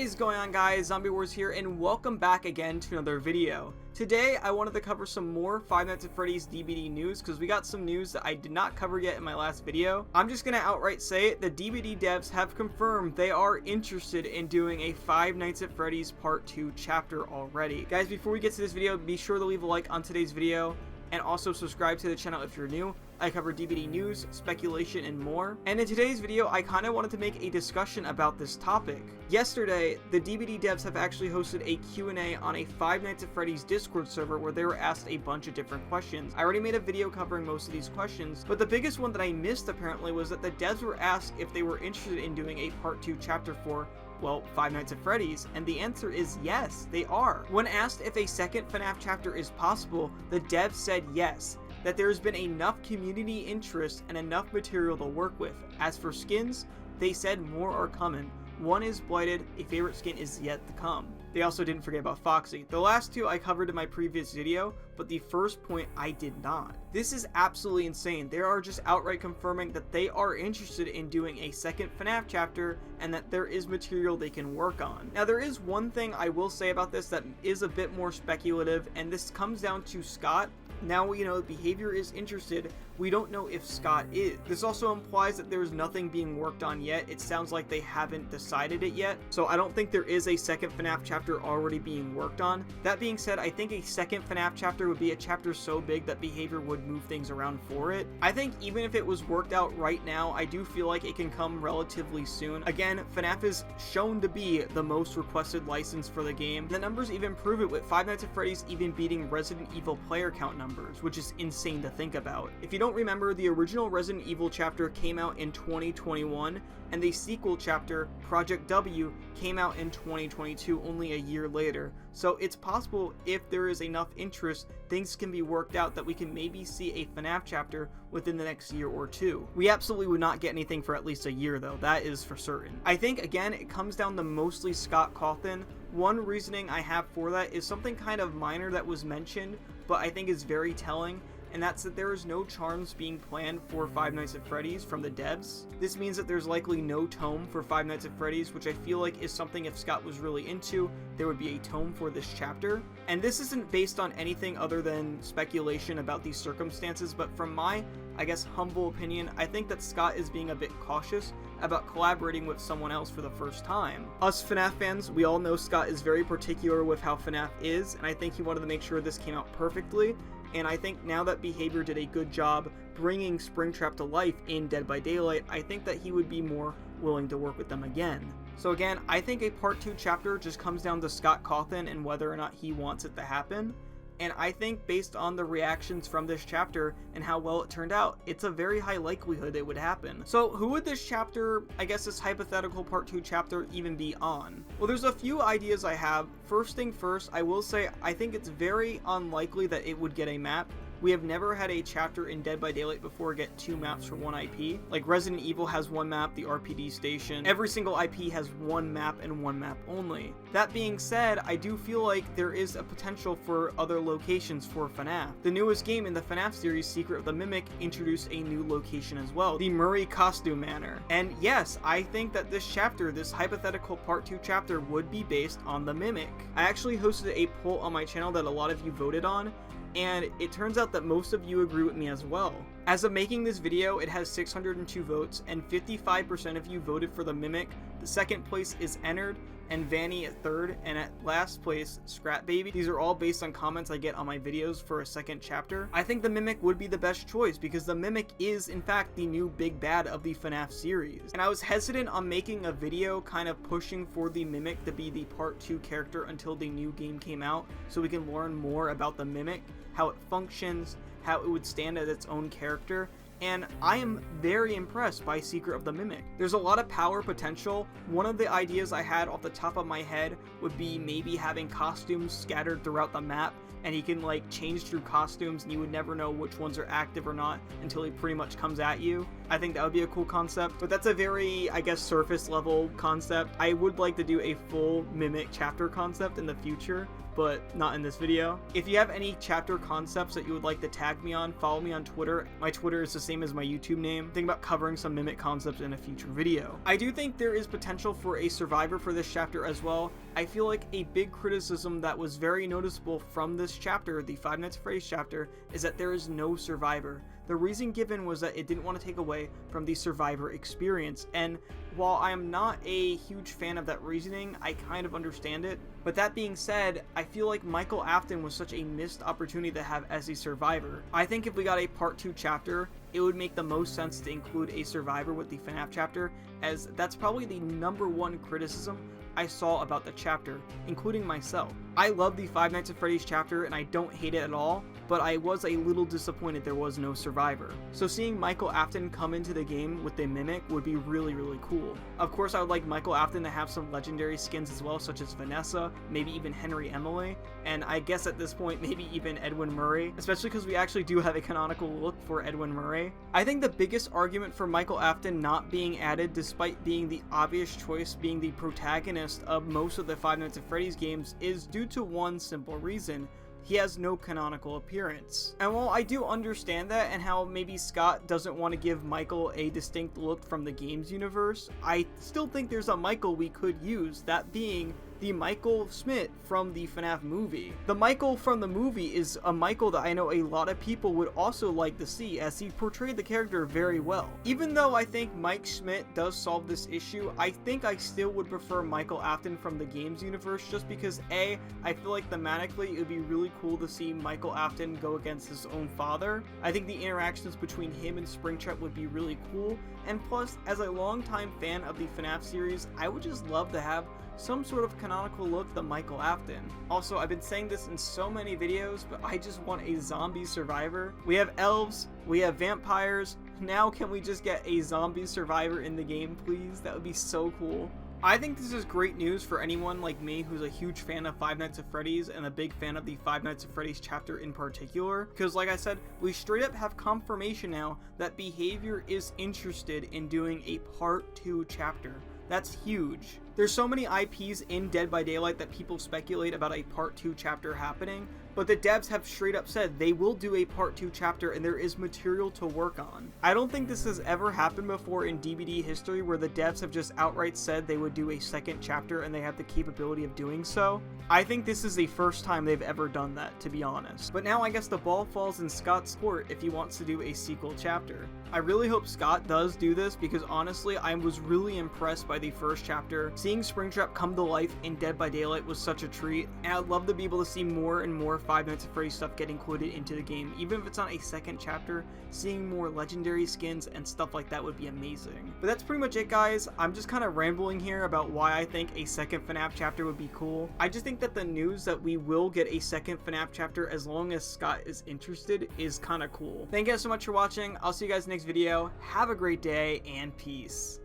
is going on, guys? Zombie Wars here, and welcome back again to another video. Today I wanted to cover some more Five Nights at Freddy's DBD news because we got some news that I did not cover yet in my last video. I'm just gonna outright say it, the DBD devs have confirmed they are interested in doing a Five Nights at Freddy's Part 2 chapter already. Guys, before we get to this video, be sure to leave a like on today's video and also subscribe to the channel if you're new. I cover DBD news, speculation, and more. And in today's video, I kind of wanted to make a discussion about this topic. Yesterday, the DBD devs have actually hosted a Q&A on a Five Nights at Freddy's Discord server where they were asked a bunch of different questions. I already made a video covering most of these questions, but the biggest one that I missed apparently was that the devs were asked if they were interested in doing a Part 2 chapter for, well, Five Nights at Freddy's, and the answer is yes, they are. When asked if a second FNAF chapter is possible, the devs said yes, that there has been enough community interest and enough material to work with. As for skins, they said more are coming. One is Blighted, a favorite skin is yet to come. They also didn't forget about Foxy. The last two I covered in my previous video, but the first point I did not. This is absolutely insane. They are just outright confirming that they are interested in doing a second FNAF chapter and that there is material they can work on. Now, there is one thing I will say about this that is a bit more speculative, and this comes down to Scott. Now we know Behavior is interested, we don't know if Scott is. This also implies that there's nothing being worked on yet. It sounds like they haven't decided it yet, so I don't think there is a second FNAF chapter already being worked on. That being said, I think a second FNAF chapter would be a chapter so big that Behavior would move things around for it. I think even if it was worked out right now, I do feel like it can come relatively soon. Again, FNAF is shown to be the most requested license for the game. The numbers even prove it, with Five Nights at Freddy's even beating Resident Evil player count numbers, which is insane to think about. If you don't remember, the original Resident Evil chapter came out in 2021, and the sequel chapter, Project W, came out in 2022, only a year later. So it's possible, if there is enough interest, things can be worked out that we can maybe see a FNAF chapter within the next year or two. We absolutely would not get anything for at least a year though, that is for certain. I think, again, it comes down to mostly Scott Cawthon. One reasoning I have for that is something kind of minor that was mentioned, but I think is very telling, and that's that there is no charms being planned for Five Nights at Freddy's from the devs. This means that there's likely no tome for Five Nights at Freddy's, which I feel like is something if Scott was really into, there would be a tome for this chapter. And this isn't based on anything other than speculation about these circumstances, but from my, I guess, humble opinion, I think that Scott is being a bit cautious about collaborating with someone else for the first time. Us FNAF fans, we all know Scott is very particular with how FNAF is, and I think he wanted to make sure this came out perfectly. And I think now that Behavior did a good job bringing Springtrap to life in Dead by Daylight, I think that he would be more willing to work with them again. So again, I think a Part 2 chapter just comes down to Scott Cawthon and whether or not he wants it to happen. And I think based on the reactions from this chapter and how well it turned out, it's a very high likelihood it would happen. So who would this chapter, I guess this hypothetical Part 2 chapter, even be on? Well, there's a few ideas I have. First thing first, I will say I think it's very unlikely that it would get a map. We have never had a chapter in Dead by Daylight before get 2 maps for one IP. Like Resident Evil has 1 map, the RPD station. Every single IP has 1 map and 1 map only. That being said, I do feel like there is a potential for other locations for FNAF. The newest game in the FNAF series, Secret of the Mimic, introduced a new location as well, the Murray Costume Manor. And yes, I think that this chapter, this hypothetical Part 2 chapter, would be based on the Mimic. I actually hosted a poll on my channel that a lot of you voted on, and it turns out that most of you agree with me as well. As of making this video, it has 602 votes, and 55% of you voted for the Mimic. The second place is Ennard, and Vanny at third, and at last place, Scrap Baby. These are all based on comments I get on my videos for a second chapter. I think the Mimic would be the best choice because the Mimic is in fact the new big bad of the FNAF series. And I was hesitant on making a video kind of pushing for the Mimic to be the Part 2 character until the new game came out, so we can learn more about the Mimic, how it functions, how it would stand as its own character. And I am very impressed by Secret of the Mimic. There's a lot of power potential. One of the ideas I had off the top of my head would be maybe having costumes scattered throughout the map, and he can like change through costumes and you would never know which ones are active or not until he pretty much comes at you. I think that would be a cool concept, but that's a very, I guess, surface level concept. I would like to do a full Mimic chapter concept in the future, but not in this video. If you have any chapter concepts that you would like to tag me on, follow me on Twitter. My Twitter is the same as my YouTube name. Think about covering some Mimic concepts in a future video. I do think there is potential for a survivor for this chapter as well. I feel like a big criticism that was very noticeable from this chapter, the Five Nights at Freddy's chapter, is that there is no survivor. The reason given was that it didn't want to take away from the survivor experience, and while I am not a huge fan of that reasoning, I kind of understand it. But that being said, I feel like Michael Afton was such a missed opportunity to have as a survivor. I think if we got a part 2 chapter, it would make the most sense to include a survivor with the FNAF chapter, as that's probably the #1 criticism I saw about the chapter, including myself. I love the Five Nights at Freddy's chapter and I don't hate it at all, but I was a little disappointed there was no survivor. So seeing Michael Afton come into the game with the Mimic would be really, really cool. Of course, I would like Michael Afton to have some legendary skins as well, such as Vanessa, maybe even Henry Emily, and I guess at this point, maybe even Edwin Murray, especially because we actually do have a canonical look for Edwin Murray. I think the biggest argument for Michael Afton not being added, despite being the obvious choice being the protagonist of most of the Five Nights at Freddy's games, is due to one simple reason: he has no canonical appearance. And while I do understand that and how maybe Scott doesn't want to give Michael a distinct look from the games universe, I still think there's a Michael we could use, that being the Michael Smith from the FNAF movie. The Michael from the movie is a Michael that I know a lot of people would also like to see, as he portrayed the character very well. Even though I think Mike Schmidt does solve this issue, I think I still would prefer Michael Afton from the games universe, just because A, I feel like thematically it would be really cool to see Michael Afton go against his own father. I think the interactions between him and Springtrap would be really cool, and plus, as a longtime fan of the FNAF series, I would just love to have some sort of canonical look to Michael Afton. Also, I've been saying this in so many videos, but I just want a zombie survivor. We have elves, we have vampires, now can we just get a zombie survivor in the game, please? That would be so cool. I think this is great news for anyone like me who's a huge fan of Five Nights at Freddy's and a big fan of the Five Nights at Freddy's chapter in particular, because like I said, we straight up have confirmation now that Behavior is interested in doing a part 2 chapter. That's huge. There's so many IPs in Dead by Daylight that people speculate about a part 2 chapter happening, but the devs have straight up said they will do a part 2 chapter and there is material to work on. I don't think this has ever happened before in DBD history where the devs have just outright said they would do a second chapter and they have the capability of doing so. I think this is the first time they've ever done that, to be honest. But now I guess the ball falls in Scott's court if he wants to do a sequel chapter. I really hope Scott does do this, because honestly I was really impressed by the first chapter. Seeing Springtrap come to life in Dead by Daylight was such a treat, and I'd love to be able to see more and more Five Nights at Freddy's stuff get included into the game. Even if it's not a second chapter, seeing more legendary skins and stuff like that would be amazing. But that's pretty much it, guys. I'm just kind of rambling here about why I think a second FNAF chapter would be cool. I just think that the news that we will get a second FNAF chapter as long as Scott is interested is kind of cool. Thank you guys so much for watching. I'll see you guys next video. Have a great day and peace.